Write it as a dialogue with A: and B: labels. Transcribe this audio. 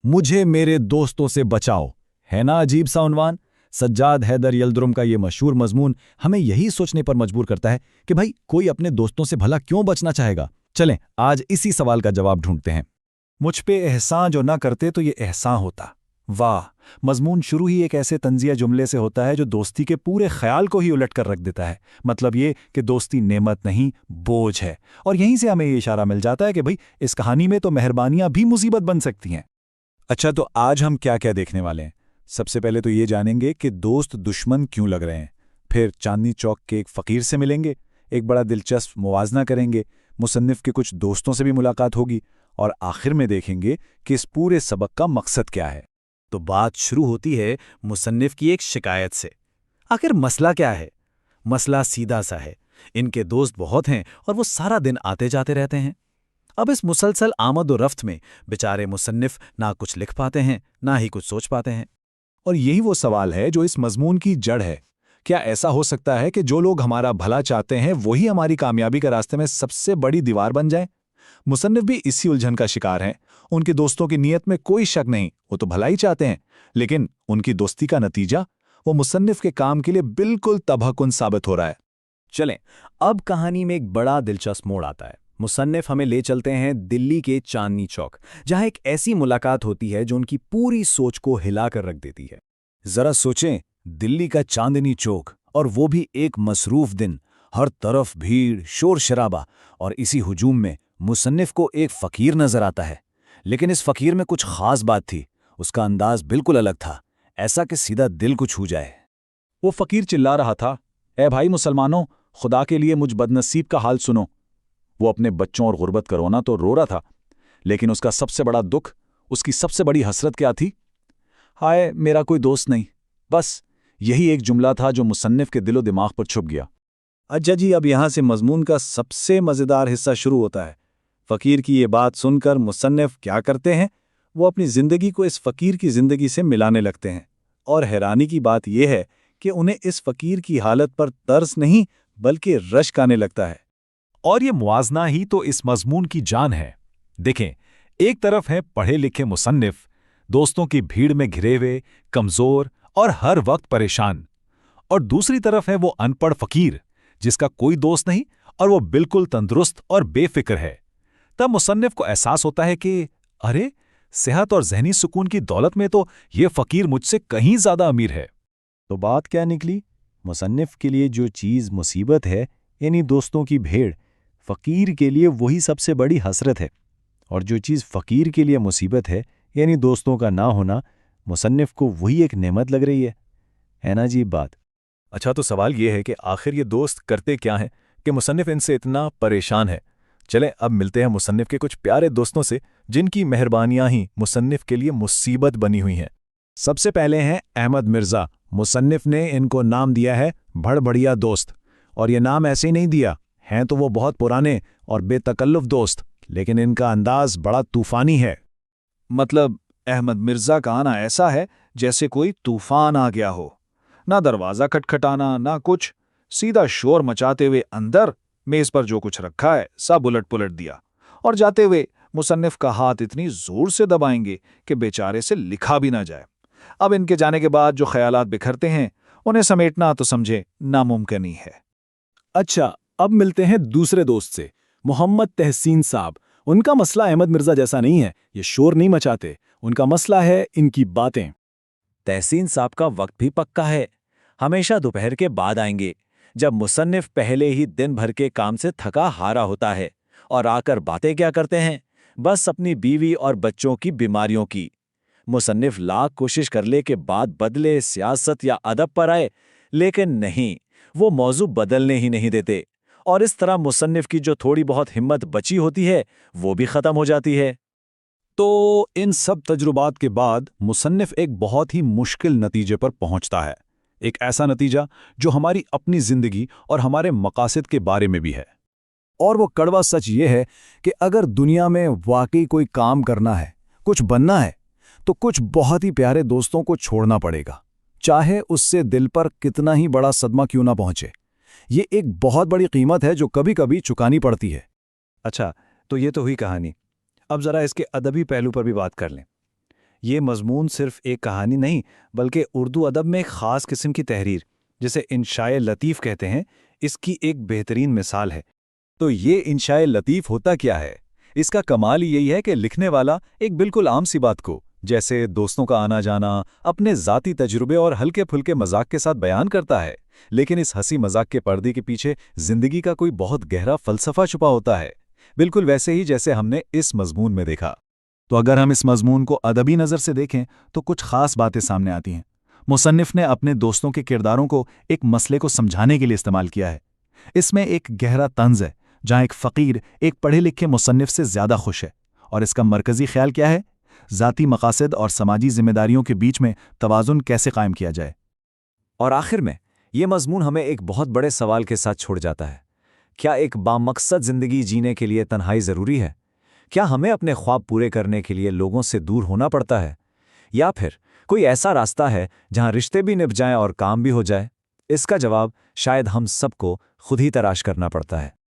A: मुझे मेरे दोस्तों से बचाओ। है ना अजीब सा उन्वान? सज्जाद हैदर यल्दुरम का ये मशहूर मजमून हमें यही सोचने पर मजबूर करता है कि भाई कोई अपने दोस्तों से भला क्यों बचना चाहेगा। चलें आज इसी सवाल का जवाब ढूंढते हैं।
B: मुझ पे एहसान जो ना करते तो ये एहसान होता। वाह, मजमून शुरू ही एक ऐसे तंजिया जुमले से होता है जो दोस्ती के पूरे ख्याल को ही उलट कर रख देता है। मतलब ये कि दोस्ती नेमत नहीं बोझ है। और यहीं से हमें ये इशारा मिल जाता है कि भाई इस कहानी में तो मेहरबानियां भी मुसीबत बन सकती हैं। अच्छा, तो आज हम क्या क्या देखने वाले हैं? सबसे पहले तो ये जानेंगे कि दोस्त दुश्मन क्यों लग रहे हैं। फिर चांदनी चौक के एक फ़कीर से मिलेंगे, एक बड़ा दिलचस्प मुवाजना करेंगे, मुसन्निफ के कुछ दोस्तों से भी मुलाकात होगी, और आखिर में देखेंगे कि इस पूरे सबक का मकसद क्या है।
C: तो बात शुरू होती है मुसन्निफ की एक शिकायत से। आखिर मसला क्या है? मसला सीधा सा है, इनके दोस्त बहुत हैं और वो सारा दिन आते जाते रहते हैं। अब इस मुसलसल आमद और रफ्त में बेचारे मुसन्निफ ना कुछ लिख पाते हैं ना ही कुछ सोच पाते हैं।
B: और यही वो सवाल है जो इस मजमून की जड़ है। क्या ऐसा हो सकता है कि जो लोग हमारा भला चाहते हैं वही हमारी कामयाबी के रास्ते में सबसे बड़ी दीवार बन जाएं? मुसन्निफ भी इसी उलझन का शिकार हैं। उनके दोस्तों की नीयत में कोई शक नहीं, वो तो भला ही चाहते हैं, लेकिन उनकी दोस्ती का नतीजा वो मुसन्निफ के काम के लिए बिल्कुल तबाहकुन साबित हो रहा है।
C: चलें, अब कहानी में एक बड़ा दिलचस्प मोड़ आता है। मुसन्निफ हमें ले चलते हैं दिल्ली के चांदनी चौक, जहां एक ऐसी मुलाकात होती है जो उनकी पूरी सोच को हिलाकर रख देती है।
A: जरा सोचें, दिल्ली का चांदनी चौक, और वो भी एक मसरूफ दिन, हर तरफ भीड़, शोर शराबा, और इसी हुजूम में मुसन्निफ को एक फ़कीर नजर आता है। लेकिन इस फ़कीर में कुछ खास बात थी, उसका अंदाज बिल्कुल अलग था, ऐसा कि सीधा दिल को छू जाए।
B: वो फ़कीर चिल्ला रहा था, ए भाई मुसलमानों, खुदा के लिए मुझ बदनसीब का हाल सुनो। वो अपने बच्चों और गुर्बत का रोना तो रो रहा था, लेकिन उसका सबसे बड़ा दुख, उसकी सबसे बड़ी हसरत क्या थी? हाय मेरा कोई दोस्त नहीं। बस यही एक जुमला था जो मुसन्निफ के दिलो दिमाग पर छुप गया। अच्छा जी, अब यहाँ से मजमून का सबसे मज़ेदार हिस्सा शुरू होता है। फ़कीर की ये बात सुनकर मुसन्निफ क्या करते हैं? वो अपनी ज़िंदगी को इस फ़कीर की ज़िंदगी से मिलाने लगते हैं। और हैरानी की बात यह है कि उन्हें इस फ़कीर की हालत पर तरस नहीं बल्कि रश्क आने लगता है।
D: और ये मुआजना ही तो इस मजमून की जान है। देखें, एक तरफ है पढ़े लिखे मुसन्निफ, दोस्तों की भीड़ में घिरे हुए, कमज़ोर और हर वक्त परेशान, और दूसरी तरफ है वो अनपढ़ फ़कीर जिसका कोई दोस्त नहीं और वो बिल्कुल तंदुरुस्त और बेफिक्र है। तब मुसन्निफ को एहसास होता है कि अरे, सेहत और जहनी सुकून की दौलत में तो ये फ़कीर मुझसे कहीं ज़्यादा अमीर है।
B: तो बात क्या निकली? मुसन्निफ के लिए जो चीज़ मुसीबत है, यानी दोस्तों की भीड़, फ़कीर के लिए वही सबसे बड़ी हसरत है। और जो चीज़ फ़कीर के लिए मुसीबत है, यानी दोस्तों का ना होना, मुसन्निफ को वही एक नेमत लग रही है ना जी बात?
D: अच्छा, तो सवाल ये है कि आखिर ये दोस्त करते क्या हैं कि मुसन्निफ इनसे इतना परेशान है। चलें अब मिलते हैं मुसन्निफ के कुछ प्यारे दोस्तों से, जिनकी मेहरबानियां ही मुसन्निफ के लिए मुसीबत बनी हुई हैं।
B: सबसे पहले हैं अहमद मिर्ज़ा। मुसन्निफ ने इनको नाम दिया है भड़बड़िया दोस्त। और ये नाम ऐसे ही नहीं दिया, हैं तो वो बहुत पुराने और बेतकल्लुफ़ दोस्त, लेकिन इनका अंदाज बड़ा तूफ़ानी है। मतलब अहमद मिर्ज़ा का आना ऐसा है जैसे कोई तूफ़ान आ गया हो। ना दरवाज़ा खटखटाना ना कुछ, सीधा शोर मचाते हुए अंदर मेज़ पर जो कुछ रखा है सब उलट पुलट दिया, और जाते हुए मुसन्निफ का हाथ इतनी ज़ोर से दबाएंगे कि बेचारे से लिखा भी ना जाए। अब इनके जाने के बाद जो ख्यालात बिखरते हैं उन्हें समेटना तो समझे नामुमकिन ही है।
D: अच्छा, अब मिलते हैं दूसरे दोस्त से, मोहम्मद तहसीन साहब। उनका मसला अहमद मिर्ज़ा जैसा नहीं है, ये शोर नहीं मचाते, उनका मसला है इनकी बातें।
C: तहसीन साहब का वक्त भी पक्का है, हमेशा दोपहर के बाद आएंगे, जब मुसन्निफ पहले ही दिन भर के काम से थका हारा होता है, और आकर बातें क्या करते हैं? बस अपनी बीवी और बच्चों की बीमारियों की। मुसन्निफ लाख कोशिश करने के बाद बदले, सियासत या अदब पर आए, लेकिन नहीं, वो मौजू बदलने ही नहीं देते, और इस तरह मुसन्निफ की जो थोड़ी बहुत हिम्मत बची होती है वो भी ख़त्म हो जाती है।
B: तो इन सब तजुर्बात के बाद मुसन्निफ एक बहुत ही मुश्किल नतीजे पर पहुंचता है। एक ऐसा नतीजा जो हमारी अपनी ज़िंदगी और हमारे मकासद के बारे में भी है। और वो कड़वा सच ये है कि अगर दुनिया में वाकई कोई काम करना है, कुछ बनना है, तो कुछ बहुत ही प्यारे दोस्तों को छोड़ना पड़ेगा, चाहे उससे दिल पर कितना ही बड़ा सदमा क्यों ना पहुंचे। ये एक बहुत बड़ी कीमत है जो कभी कभी चुकानी पड़ती है।
C: अच्छा, तो ये तो हुई कहानी। अब ज़रा इसके अदबी पहलू पर भी बात कर लें। یہ مضمون صرف ایک کہانی نہیں بلکہ اردو ادب میں ایک خاص قسم کی تحریر، جسے انشاء لطیف کہتے ہیں، اس کی ایک بہترین مثال ہے۔
D: تو یہ انشاء لطیف ہوتا کیا ہے؟ اس کا کمال یہی ہے کہ لکھنے والا ایک بالکل عام سی بات کو، جیسے دوستوں کا آنا جانا، اپنے ذاتی تجربے اور ہلکے پھلکے مذاق کے ساتھ بیان کرتا ہے، لیکن اس ہنسی مذاق کے پردے کے پیچھے زندگی کا کوئی بہت گہرا فلسفہ چھپا ہوتا ہے، بالکل ویسے ہی جیسے ہم نے اس مضمون میں دیکھا۔ تو اگر ہم اس مضمون کو ادبی نظر سے دیکھیں تو کچھ خاص باتیں سامنے آتی ہیں۔ مصنف نے اپنے دوستوں کے کرداروں کو ایک مسئلے کو سمجھانے کے لیے استعمال کیا ہے۔ اس میں ایک گہرا طنز ہے، جہاں ایک فقیر ایک پڑھے لکھے مصنف سے زیادہ خوش ہے، اور اس کا مرکزی خیال کیا ہے؟ ذاتی مقاصد اور سماجی ذمہ داریوں کے بیچ میں توازن کیسے قائم کیا جائے۔
C: اور آخر میں یہ مضمون ہمیں ایک بہت بڑے سوال کے ساتھ چھوڑ جاتا ہے۔ کیا ایک بامقصد زندگی جینے کے لیے تنہائی ضروری ہے؟ کیا ہمیں اپنے خواب پورے کرنے کے لیے لوگوں سے دور ہونا پڑتا ہے؟ یا پھر کوئی ایسا راستہ ہے جہاں رشتے بھی نبھ جائیں اور کام بھی ہو جائے؟ اس کا جواب شاید ہم سب کو خود ہی تلاش کرنا پڑتا ہے۔